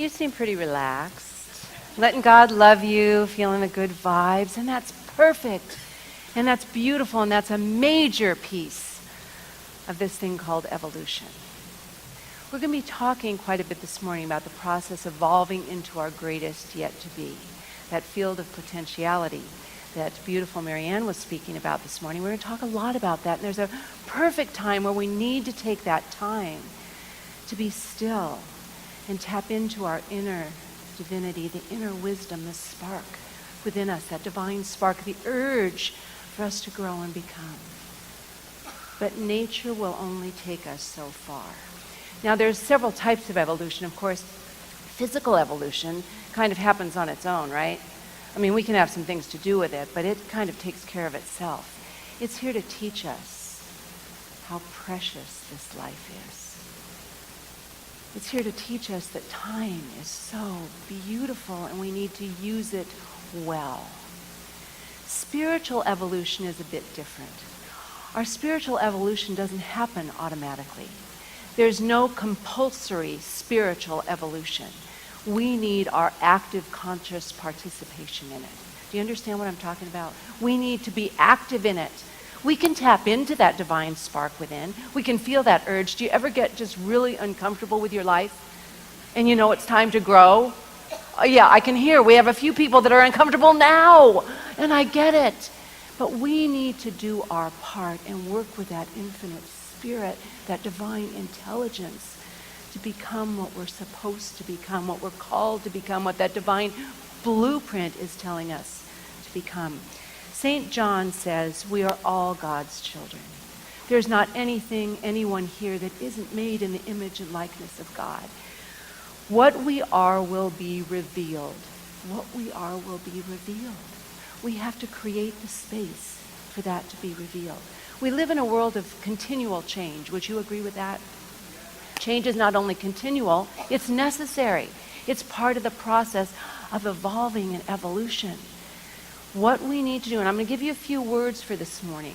You seem pretty relaxed, letting God love you, feeling the good vibes, and that's perfect, and that's beautiful, and that's a major piece of this thing called evolution. We're going to be talking quite a bit this morning about the process of evolving into our greatest yet to be, that field of potentiality that beautiful Marianne was speaking about this morning. We're going to talk a lot about that, and there's a perfect time where we need to take that time to be still and tap into our inner divinity, the inner wisdom, the spark within us, that divine spark, the urge for us to grow and become. But nature will only take us so far. Now, there's several types of evolution. Of course, physical evolution kind of happens on its own, right? I mean, we can have some things to do with it, but it kind of takes care of itself. It's here to teach us how precious this life is. It's here to teach us that time is so beautiful and we need to use it well. Spiritual evolution is a bit different. Our spiritual evolution doesn't happen automatically. There's no compulsory spiritual evolution. We need our active, conscious participation in it. Do you understand what I'm talking about? We need to be active in it. We can tap into that divine spark within. We can feel that urge. Do you ever get just really uncomfortable with your life? And you know it's time to grow? Yeah, I can hear. We have a few people that are uncomfortable now. And I get it. But we need to do our part and work with that infinite spirit, that divine intelligence, to become what we're supposed to become, what we're called to become, what that divine blueprint is telling us to become. St. John says we are all God's children. There's not anyone here that isn't made in the image and likeness of God. What we are will be revealed. What we are will be revealed. We have to create the space for that to be revealed. We live in a world of continual change. Would you agree with that? Change is not only continual, it's necessary. It's part of the process of evolving and evolution. What we need to do, and I'm going to give you a few words for this morning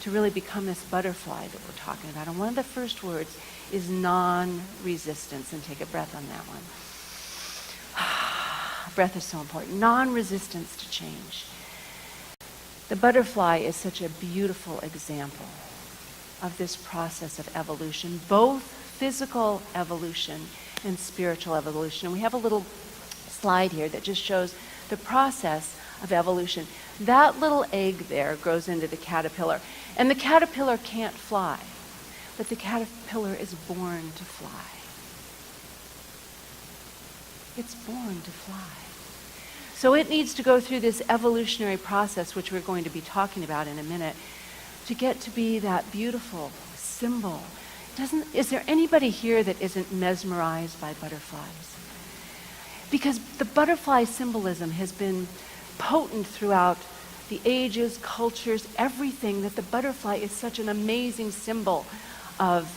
to really become this butterfly that we're talking about. And one of the first words is non-resistance. And take a breath on that one. Breath is so important. Non-resistance to change. The butterfly is such a beautiful example of this process of evolution, both physical evolution and spiritual evolution. And we have a little slide here that just shows the process of evolution. That little egg there grows into the caterpillar. And the caterpillar can't fly, but the caterpillar is born to fly. It's born to fly. So it needs to go through this evolutionary process, which we're going to be talking about in a minute, to get to be that beautiful symbol. Is there anybody here that isn't mesmerized by butterflies? Because the butterfly symbolism has been potent throughout the ages, cultures, everything, that the butterfly is such an amazing symbol of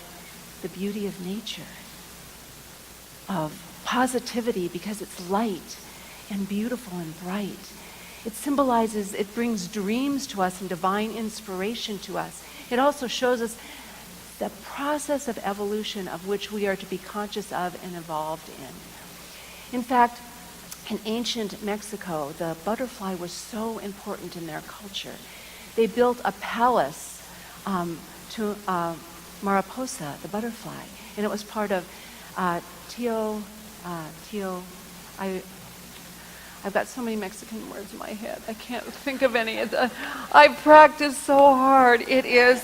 the beauty of nature, of positivity because it's light and beautiful and bright. It symbolizes, it brings dreams to us and divine inspiration to us. It also shows us the process of evolution of which we are to be conscious of and involved in. In fact, in ancient Mexico, the butterfly was so important in their culture. They built a palace to Mariposa, the butterfly, and it was part of I've got so many Mexican words in my head. I can't think of any. I practiced so hard. It is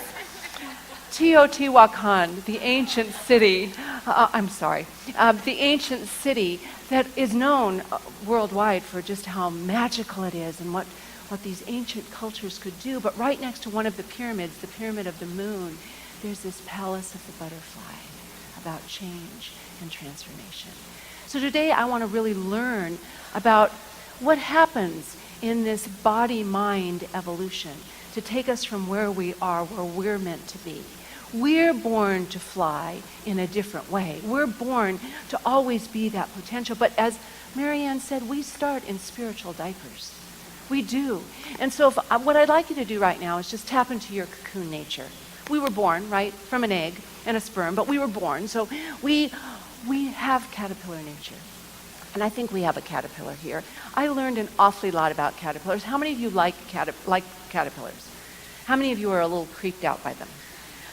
Teotihuacan, the ancient city. The ancient city that is known worldwide for just how magical it is and what these ancient cultures could do. But right next to one of the pyramids, the Pyramid of the Moon, there's this palace of the butterfly about change and transformation. So today I want to really learn about what happens in this body-mind evolution to take us from where we are, where we're meant to be. We're born to fly in a different way. We're born to always be that potential. But as Marianne said, we start in spiritual diapers. We do. And so what I'd like you to do right now is just tap into your cocoon nature. We were born, right, from an egg and a sperm, but we were born. So we have caterpillar nature. And I think we have a caterpillar here. I learned an awfully lot about caterpillars. How many of you like caterpillars? How many of you are a little creeped out by them?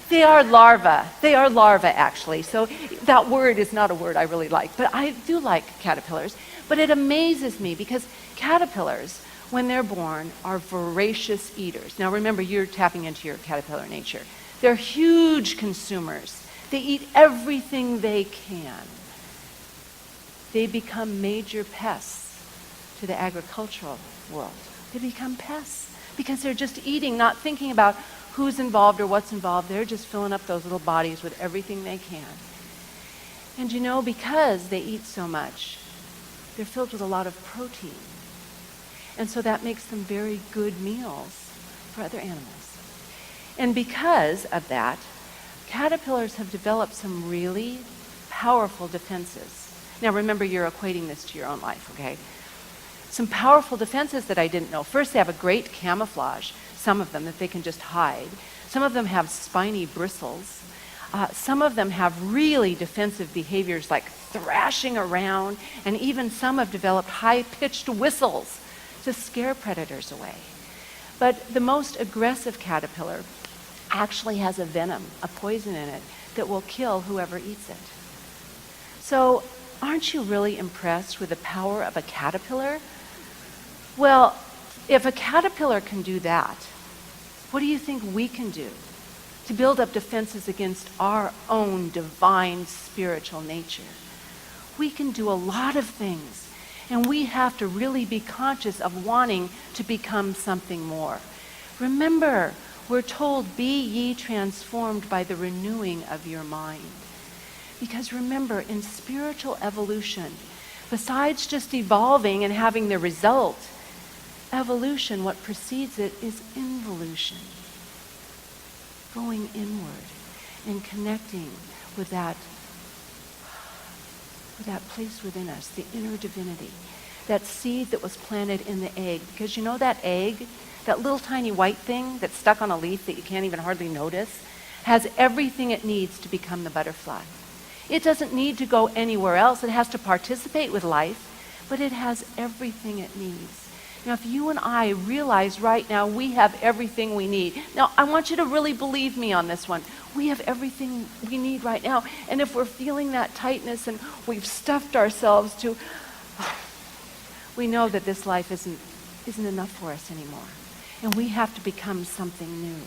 They are larvae. They are larvae, actually. So that word is not a word I really like. But I do like caterpillars. But it amazes me because caterpillars, when they're born, are voracious eaters. Now remember, you're tapping into your caterpillar nature. They're huge consumers. They eat everything they can. They become major pests to the agricultural world. They become pests because they're just eating, not thinking about who's involved or what's involved. They're just filling up those little bodies with everything they can. And you know, because they eat so much, they're filled with a lot of protein. And so that makes them very good meals for other animals. And because of that, caterpillars have developed some really powerful defenses. Now remember, you're equating this to your own life, okay? Some powerful defenses that I didn't know. First, they have a great camouflage, some of them, that they can just hide. Some of them have spiny bristles. Some of them have really defensive behaviors like thrashing around, and even some have developed high-pitched whistles to scare predators away. But the most aggressive caterpillar actually has a venom, a poison in it, that will kill whoever eats it. So, aren't you really impressed with the power of a caterpillar? Well, if a caterpillar can do that, what do you think we can do to build up defenses against our own divine spiritual nature? We can do a lot of things, and we have to really be conscious of wanting to become something more. Remember, we're told, be ye transformed by the renewing of your mind. Because remember, in spiritual evolution, besides just evolving and having the result, evolution, what precedes it, is involution. Going inward and connecting with that place within us, the inner divinity, that seed that was planted in the egg. Because you know that egg, that little tiny white thing that's stuck on a leaf that you can't even hardly notice, has everything it needs to become the butterfly. It doesn't need to go anywhere else. It has to participate with life, but it has everything it needs. Now, if you and I realize right now we have everything we need. Now, I want you to really believe me on this one. We have everything we need right now. And if we're feeling that tightness and we've stuffed ourselves to, we know that this life isn't enough for us anymore. And we have to become something new.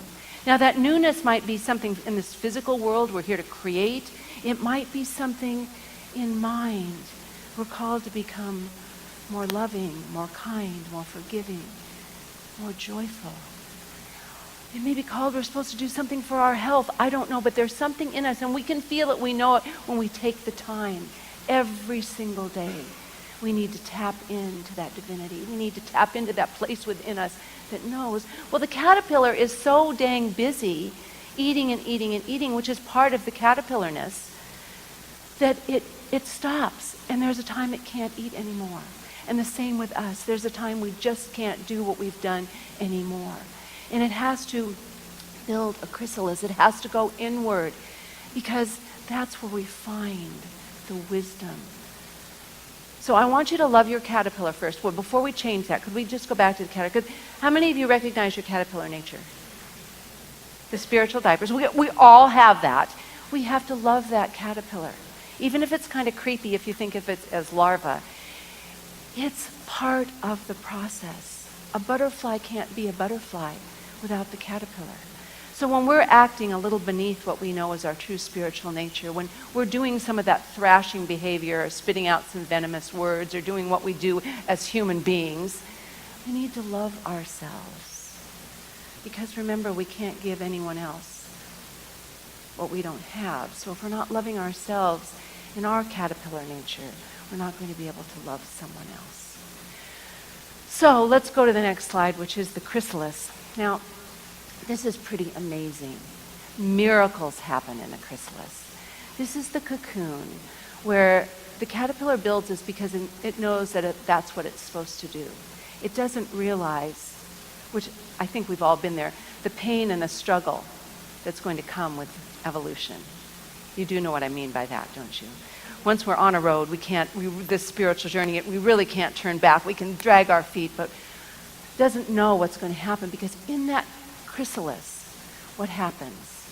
Now, that newness might be something in this physical world we're here to create. It might be something in mind. We're called to become more loving, more kind, more forgiving, more joyful. It may be called we're supposed to do something for our health. I don't know, but there's something in us, and we can feel it. We know it when we take the time every single day. We need to tap into that divinity. We need to tap into that place within us that knows. Well, the caterpillar is so dang busy eating and eating and eating, which is part of the caterpillarness, that it stops, and there's a time it can't eat anymore. And the same with us. There's a time we just can't do what we've done anymore. And it has to build a chrysalis. It has to go inward, because that's where we find the wisdom. So I want you to love your caterpillar first. Well, before we change that, could we just go back to the caterpillar? How many of you recognize your caterpillar nature? The spiritual diapers. We all have that. We have to love that caterpillar. Even if it's kind of creepy if you think of it as larva. It's part of the process. A butterfly can't be a butterfly without the caterpillar. So when we're acting a little beneath what we know as our true spiritual nature, when we're doing some of that thrashing behavior or spitting out some venomous words or doing what we do as human beings, we need to love ourselves. Because remember, we can't give anyone else what we don't have. So if we're not loving ourselves in our caterpillar nature, we're not going to be able to love someone else. So let's go to the next slide, which is the chrysalis. Now, this is pretty amazing. Miracles happen in a chrysalis. This is the cocoon where the caterpillar builds this because it knows that that's what it's supposed to do. It doesn't realize, which I think we've all been there, the pain and the struggle that's going to come with evolution. You do know what I mean by that, don't you? Once we're on a road, this spiritual journey, we really can't turn back. We can drag our feet, but doesn't know what's going to happen, because in that chrysalis, what happens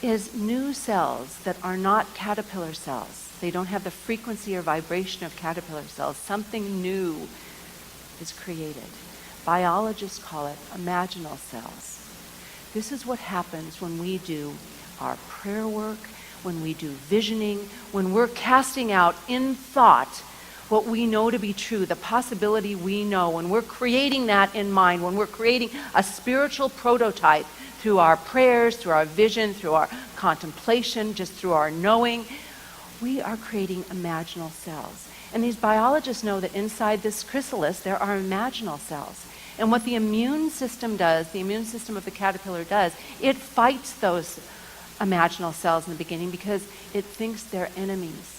is new cells that are not caterpillar cells. They don't have the frequency or vibration of caterpillar cells. Something new is created. Biologists call it imaginal cells. This is what happens when we do our prayer work, when we do visioning, when we're casting out in thought what we know to be true, the possibility we know, when we're creating that in mind, when we're creating a spiritual prototype through our prayers, through our vision, through our contemplation, just through our knowing, we are creating imaginal cells. And these biologists know that inside this chrysalis there are imaginal cells. And what the immune system does, the immune system of the caterpillar does, it fights those imaginal cells in the beginning because it thinks they're enemies.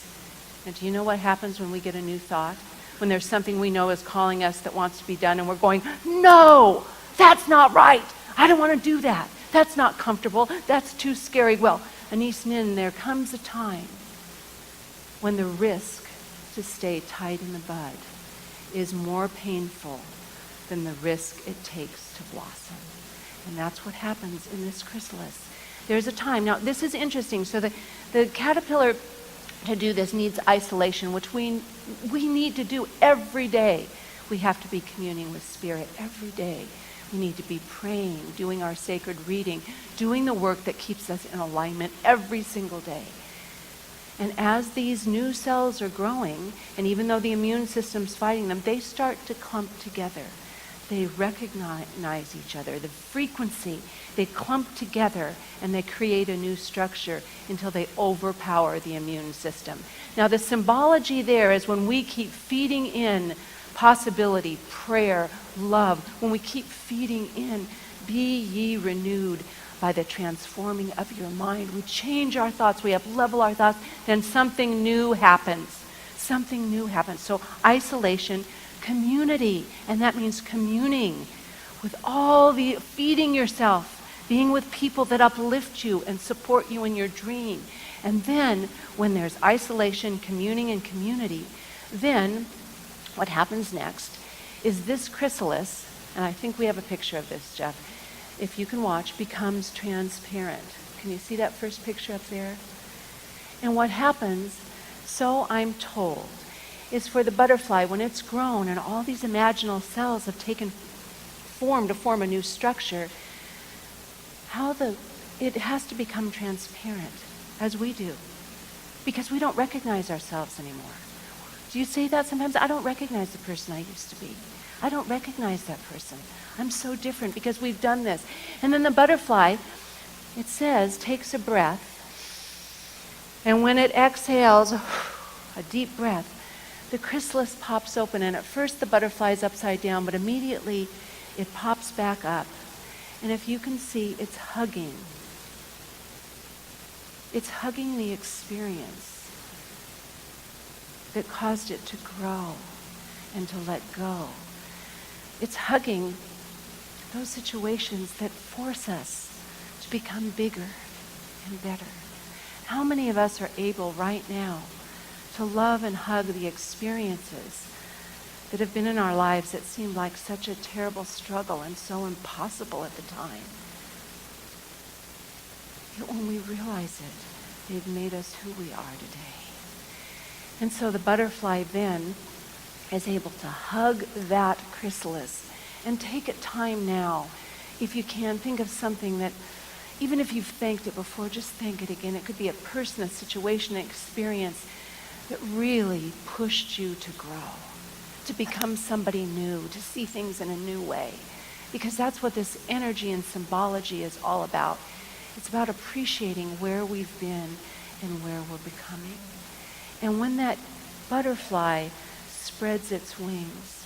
And do you know what happens when we get a new thought? When there's something we know is calling us that wants to be done and we're going, no, that's not right. I don't want to do that. That's not comfortable. That's too scary. Well, Anise Nin, there comes a time when the risk to stay tight in the bud is more painful than the risk it takes to blossom. And that's what happens in this chrysalis. There's a time. Now, this is interesting. So the caterpillar, to do this, needs isolation, which we need to do every day. We have to be communing with Spirit every day. We need to be praying, doing our sacred reading, doing the work that keeps us in alignment every single day. And as these new cells are growing, and even though the immune system's fighting them, they start to clump together. They recognize each other, the frequency, they clump together and they create a new structure until they overpower the immune system. Now the symbology there is when we keep feeding in possibility, prayer, love, when we keep feeding in, be ye renewed by the transforming of your mind. We change our thoughts, we up-level our thoughts, then something new happens. Something new happens. So isolation, community, and that means communing with all the, feeding yourself, being with people that uplift you and support you in your dream. And then when there's isolation, communing, and community, then what happens next is this chrysalis, and I think we have a picture of this, Jeff, if you can watch, becomes transparent. Can you see that first picture up there? And what happens, so I'm told, is for the butterfly, when it's grown and all these imaginal cells have taken form to form a new structure, it has to become transparent, as we do, because we don't recognize ourselves anymore. Do you say that sometimes? I don't recognize the person I used to be. I don't recognize that person. I'm so different because we've done this. And then the butterfly, it says, takes a breath, and when it exhales, a deep breath, the chrysalis pops open, and at first the butterfly is upside down, but immediately it pops back up. And if you can see, it's hugging. It's hugging the experience that caused it to grow and to let go. It's hugging those situations that force us to become bigger and better. How many of us are able right now to love and hug the experiences that have been in our lives that seemed like such a terrible struggle and so impossible at the time? Yet when we realize it, they've made us who we are today. And so the butterfly then is able to hug that chrysalis and take it time now. If you can, think of something that, even if you've thanked it before, just thank it again. It could be a person, a situation, an experience that really pushed you to grow, to become somebody new, to see things in a new way. Because that's what this energy and symbology is all about. It's about appreciating where we've been and where we're becoming. And when that butterfly spreads its wings,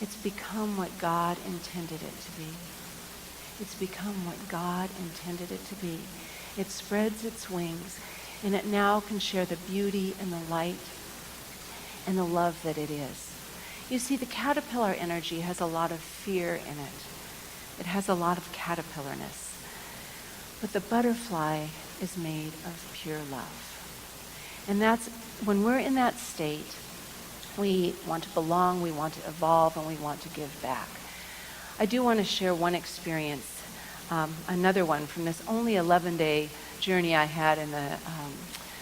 it's become what God intended it to be. It's become what God intended it to be. It spreads its wings, and it now can share the beauty and the light and the love that it is. You see, the caterpillar energy has a lot of fear in it. It has a lot of caterpillarness. But the butterfly is made of pure love. And that's when we're in that state, we want to belong, we want to evolve, and we want to give back. I do want to share one experience, another one from this only 11-day journey I had in the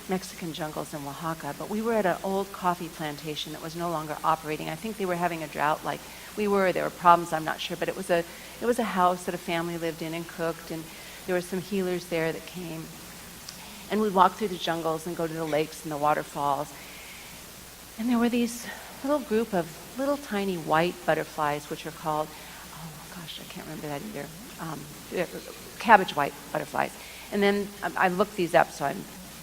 Mexican jungles in Oaxaca. But we were at an old coffee plantation that was no longer operating. I think they were having a drought like we were. There were problems, I'm not sure. But it was a house that a family lived in and cooked, and there were some healers there that came. And we'd walk through the jungles and go to the lakes and the waterfalls. And there were these little group of little tiny white butterflies, which are called, oh gosh, I can't remember that either, cabbage white butterflies. And then I looked these up, so I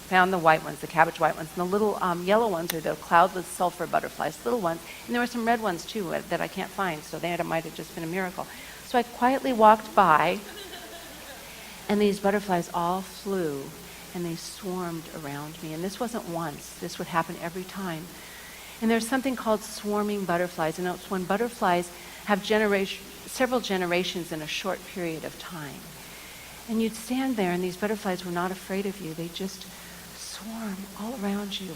found the white ones, the cabbage white ones. And the little yellow ones are the cloudless sulfur butterflies, little ones. And there were some red ones too that I can't find, so that might have just been a miracle. So I quietly walked by, and these butterflies all flew, and they swarmed around me. And this wasn't once. This would happen every time. And there's something called swarming butterflies, and it's when butterflies have several generations in a short period of time. And you'd stand there, and these butterflies were not afraid of you. They just swarm all around you.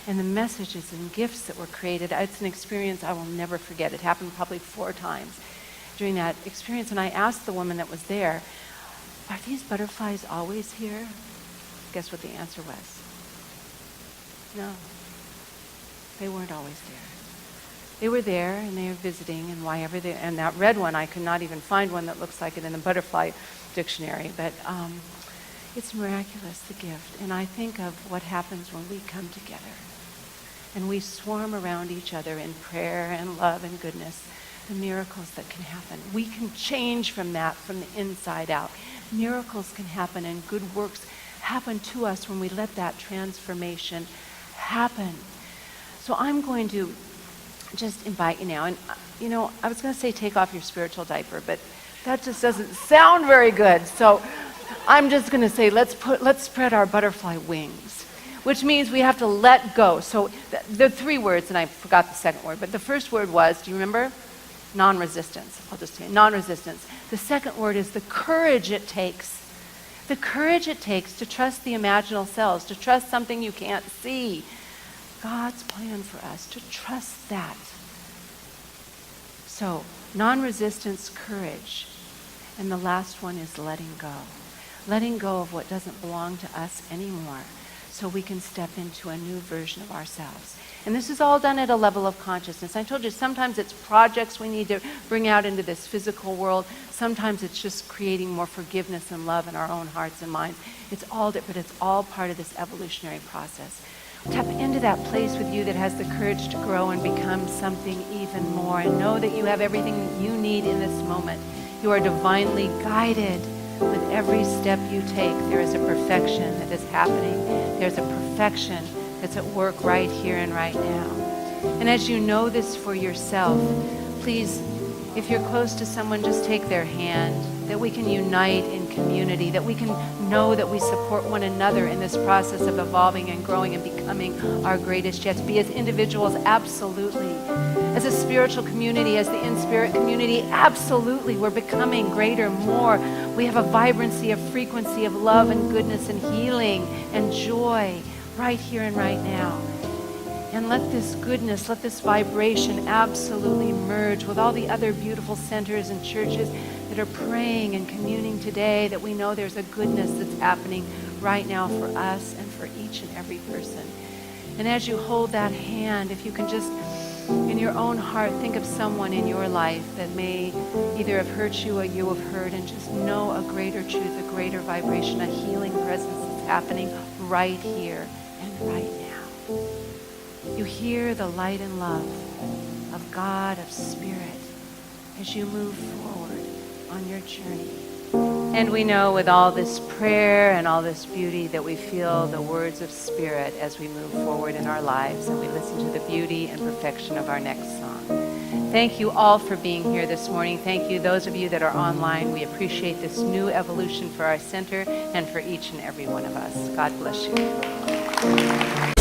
And the messages and gifts that were created, it's an experience I will never forget. It happened probably 4 times during that experience. And I asked the woman that was there, are these butterflies always here? Guess what the answer was? No. They weren't always there. They were there, and they were visiting, and and that red one, I could not even find one that looks like it in the butterfly dictionary, but it's miraculous, the gift. And I think of what happens when we come together and we swarm around each other in prayer and love and goodness, the miracles that can happen. We can change from that, from the inside out. Miracles can happen, and good works happen to us when we let that transformation happen. So I'm going to just invite you now. And, I was going to say take off your spiritual diaper, but that just doesn't sound very good. So I'm just going to say let's spread our butterfly wings, which means we have to let go. So the 3 words, and I forgot the second word, but the first word was, do you remember? Non-resistance. I'll just say non-resistance. The second word is the courage it takes. The courage it takes to trust the imaginal selves, to trust something you can't see. God's plan for us, to trust that. So, non-resistance, courage. And the last one is letting go. Letting go of what doesn't belong to us anymore, so we can step into a new version of ourselves. And this is all done at a level of consciousness. I told you, sometimes it's projects we need to bring out into this physical world. Sometimes it's just creating more forgiveness and love in our own hearts and minds. It's all different, but it's all part of this evolutionary process. Tap into that place with you that has the courage to grow and become something even more. And know that you have everything you need in this moment. You are divinely guided with every step you take. There is a perfection that is happening. There's a perfection that's at work right here and right now. And as you know this for yourself, please, if you're close to someone, just take their hand, that we can unite in community, that we can know that we support one another in this process of evolving and growing and becoming our greatest yet. To be as individuals, absolutely. As a spiritual community, as the InSpirit community, absolutely. We're becoming greater, more. We have a vibrancy, a frequency of love and goodness and healing and joy right here and right now. And let this goodness, let this vibration absolutely merge with all the other beautiful centers and churches that are praying and communing today, that we know there's a goodness that's happening right now for us and for each and every person. And as you hold that hand, if you can just, in your own heart, think of someone in your life that may either have hurt you or you have hurt, and just know a greater truth, a greater vibration, a healing presence that's happening right here and right now. You hear the light and love of God, of Spirit, as you move forward on your journey. And we know with all this prayer and all this beauty that we feel the words of Spirit as we move forward in our lives and we listen to the beauty and perfection of our next song. Thank you all for being here this morning. Thank you, those of you that are online. We appreciate this new evolution for our center and for each and every one of us. God bless you.